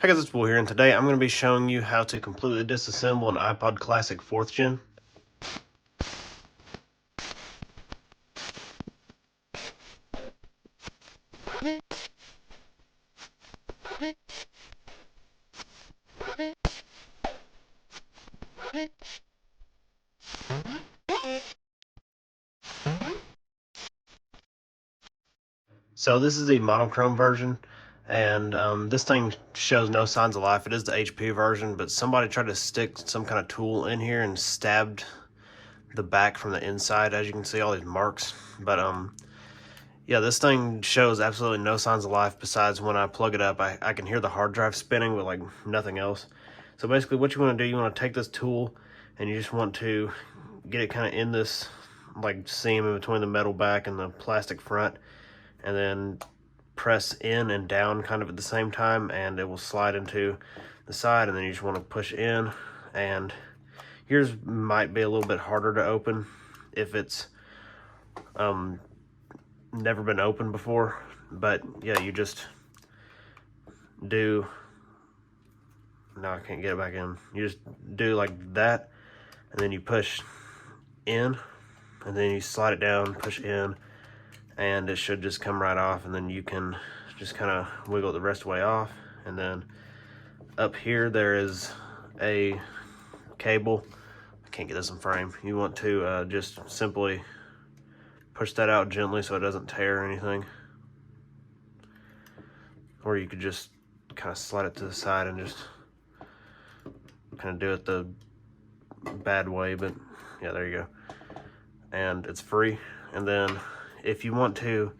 Hi guys, it's Will here, and today I'm going to be showing you how to completely disassemble an iPod Classic 4th Gen. So this is the Monochrome version, and this thing shows no signs of life. It is the HP version, but somebody tried to stick some kind of tool in here and stabbed the back from the inside. As you can see, all these marks. But yeah, this thing shows absolutely no signs of life besides when I plug it up, I can hear the hard drive spinning, but like nothing else. So basically what you want to do, you want to take this tool and you just want to get it kind of in this like seam in between the metal back and the plastic front, and then press in and down kind of at the same time, and it will slide into the side, and then you just want to push in. And yours might be a little bit harder to open if it's never been opened before, but yeah, you just do, no, I can't get it back in. You just do like that, and then you push in, and then you slide it down, push in, and it should just come right off. And then you can just kind of wiggle it the rest of the way off. And then up here there is a cable. I can't get this in frame. You want to just simply push that out gently so it doesn't tear or anything, or you could just kind of slide it to the side and just kind of do it the bad way. But yeah, there you go, and it's free. And then if you want to,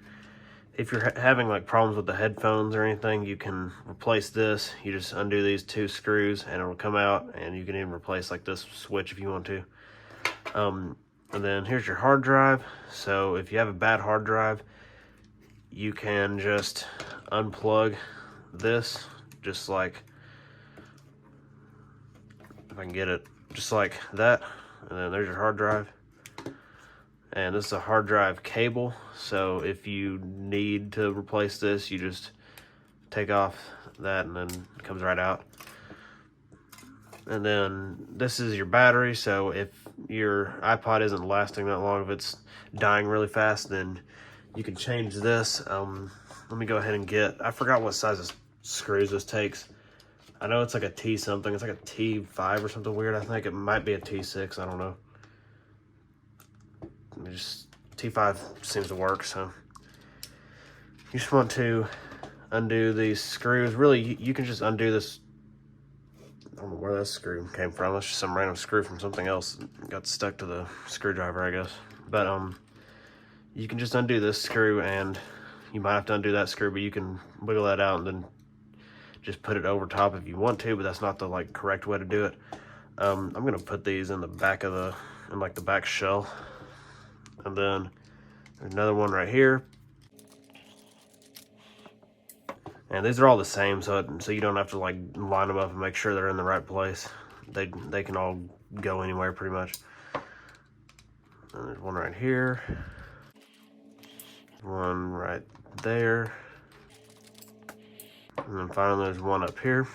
if you're having like problems with the headphones or anything, you can replace this. You just undo these 2 screws and it'll come out, and you can even replace like this switch if you want to. And then here's your hard drive. So if you have a bad hard drive, you can just unplug this, just like, if I can get it, just like that. And then there's your hard drive. And this is a hard drive cable, so if you need to replace this, you just take off that and then it comes right out. And then this is your battery, so if your iPod isn't lasting that long, if it's dying really fast, then you can change this. Let me go ahead and get, I forgot what size of screws this takes. I know it's like a T something, it's like a T5 or something weird. I think it might be a T6, I don't know. Just T5 seems to work. So you just want to undo these screws. Really, you can just undo this. I don't know where that screw came from. That's just some random screw from something else. It got stuck to the screwdriver, I guess. But you can just undo this screw, and you might have to undo that screw, but you can wiggle that out and then just put it over top if you want to. But that's not the like correct way to do it. I'm gonna put these in the back of the, in like the back shell. And then there's another one right here. And these are all the same, so you don't have to like line them up and make sure they're in the right place. They can all go anywhere pretty much. And there's one right here. One right there. And then finally there's one up here.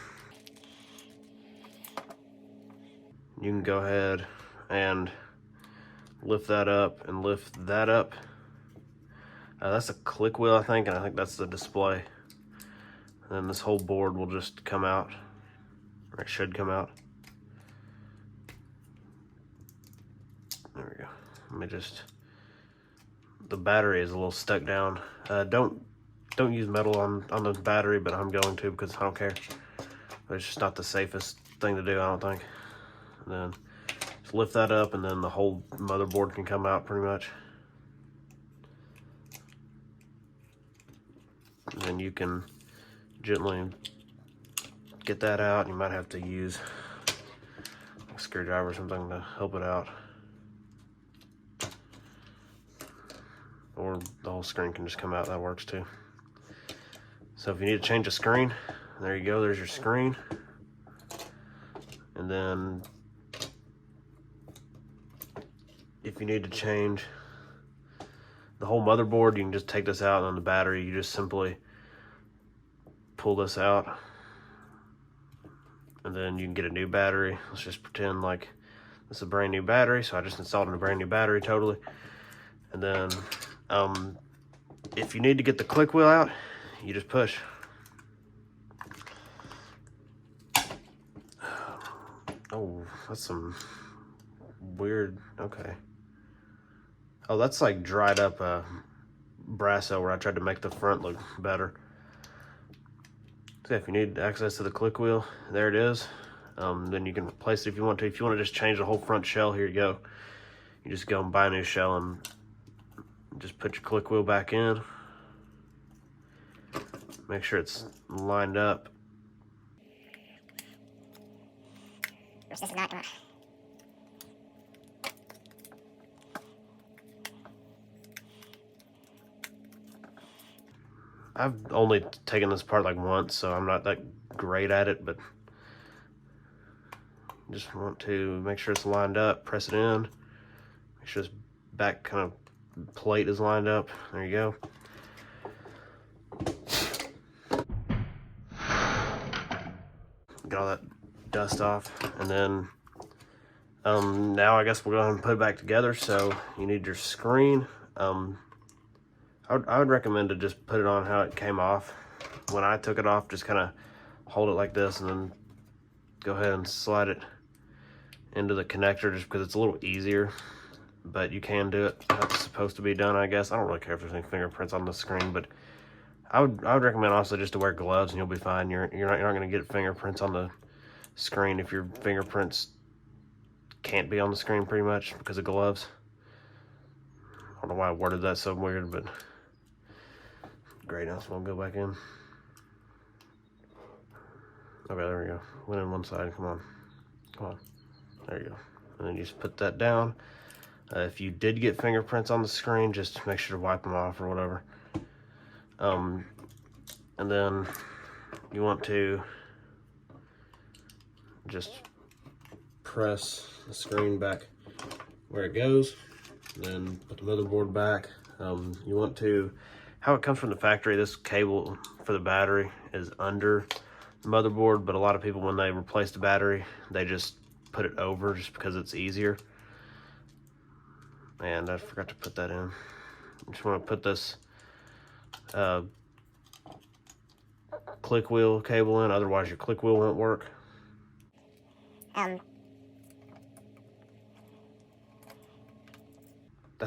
You can go ahead and lift that up and lift that up. That's a click wheel, I think, and I think that's the display. And then this whole board will just come out, or it should come out. There we go. Let me just, the battery is a little stuck down. Don't use metal on the battery, but I'm going to because I don't care. But it's just not the safest thing to do, I don't think. And then just lift that up, and then the whole motherboard can come out pretty much. And then you can gently get that out. You might have to use a screwdriver or something to help it out, or the whole screen can just come out. That works too. So if you need to change a screen, there you go, there's your screen. And then if you need to change the whole motherboard, you can just take this out, and on the battery you just simply pull this out, and then you can get a new battery. Let's just pretend like this is a brand new battery, so I just installed a brand new battery totally. And then if you need to get the click wheel out, you just push. Oh, that's some weird, okay. Oh, that's like dried up Brasso where I tried to make the front look better. So if you need access to the click wheel, there it is. Then you can replace it if you want to. If you want to just change the whole front shell, here you go. You just go and buy a new shell and just put your click wheel back in. Make sure it's lined up. This is not. I've only taken this apart like once, so I'm not that great at it, but just want to make sure it's lined up, press it in, make sure this back kind of plate is lined up. There you go. Get all that dust off, and then now I guess we'll go ahead and put it back together. So you need your screen. I would recommend to just put it on how it came off. When I took it off, just kind of hold it like this and then go ahead and slide it into the connector just because it's a little easier, but you can do it how it's supposed to be done, I guess. I don't really care if there's any fingerprints on the screen, but I would recommend also just to wear gloves and you'll be fine. You're not going to get fingerprints on the screen if your fingerprints can't be on the screen pretty much because of gloves. I don't know why I worded that so weird, but great. Now so I'll go back in. Okay, there we go. Went in one side. Come on. Come on. There you go. And then you just put that down. If you did get fingerprints on the screen, just make sure to wipe them off or whatever. And then you want to just press the screen back where it goes. And then put the motherboard back. You want to, how it comes from the factory, this cable for the battery is under the motherboard, but a lot of people, when they replace the battery, they just put it over just because it's easier. And I forgot to put that in. You just want to put this click wheel cable in, otherwise your click wheel won't work. I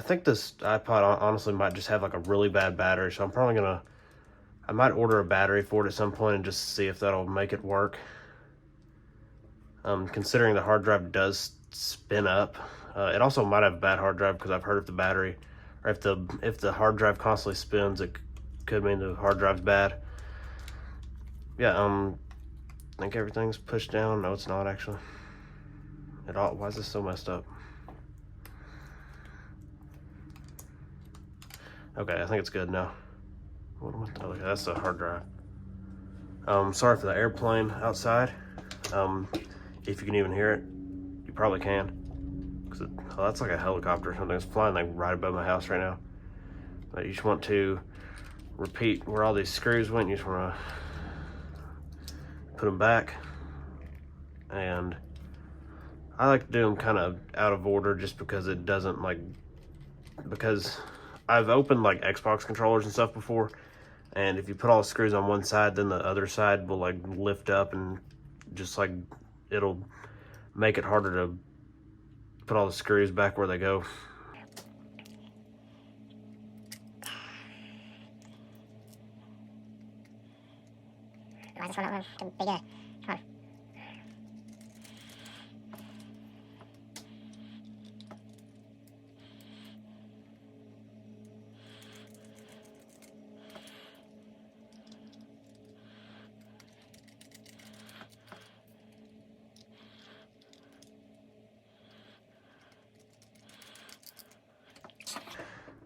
think this iPod honestly might just have like a really bad battery, so I'm probably gonna, I might order a battery for it at some point and just see if that'll make it work. Considering the hard drive does spin up, it also might have a bad hard drive because I've heard if the battery, or if the hard drive constantly spins, it could mean the hard drive's bad. Yeah, I think everything's pushed down. No, it's not actually. Why is this so messed up? Okay, I think it's good now. Okay, that's the hard drive. Sorry for the airplane outside. If you can even hear it, you probably can. Oh, that's like a helicopter or something. It's flying like right above my house right now. But you just want to repeat where all these screws went. You just want to put them back. And I like to do them kind of out of order just because it doesn't because I've opened like Xbox controllers and stuff before, and if you put all the screws on one side, then the other side will like lift up and just like it'll make it harder to put all the screws back where they go. I just want to bigger. Come on.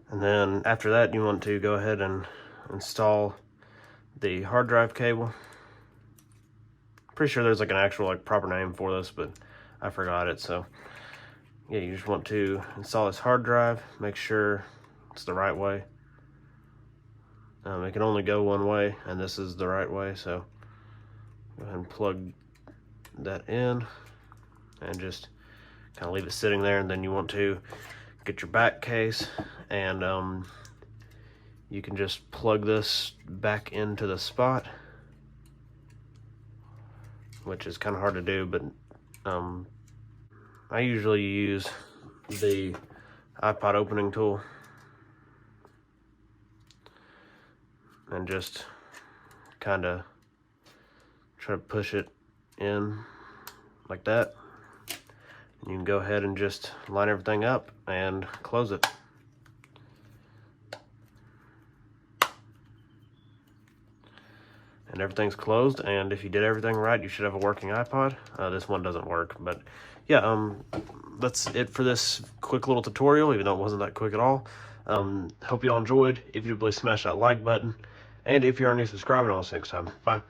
And then after that, you want to go ahead and install the hard drive cable. Pretty sure there's like an actual like proper name for this, but I forgot it. So yeah, you just want to install this hard drive, make sure it's the right way. It can only go one way, and this is the right way, so go ahead and plug that in and just kind of leave it sitting there. And then you want to get your back case, and you can just plug this back into the spot, which is kind of hard to do, but I usually use the iPod opening tool and just kind of try to push it in like that. And you can go ahead and just line everything up and close it. And everything's closed, and if you did everything right, you should have a working iPod. This one doesn't work, but yeah, that's it for this quick little tutorial, even though it wasn't that quick at all. Hope you all enjoyed. If you did, please smash that like button, and if you are new, subscribe, and I'll see you next time. Bye.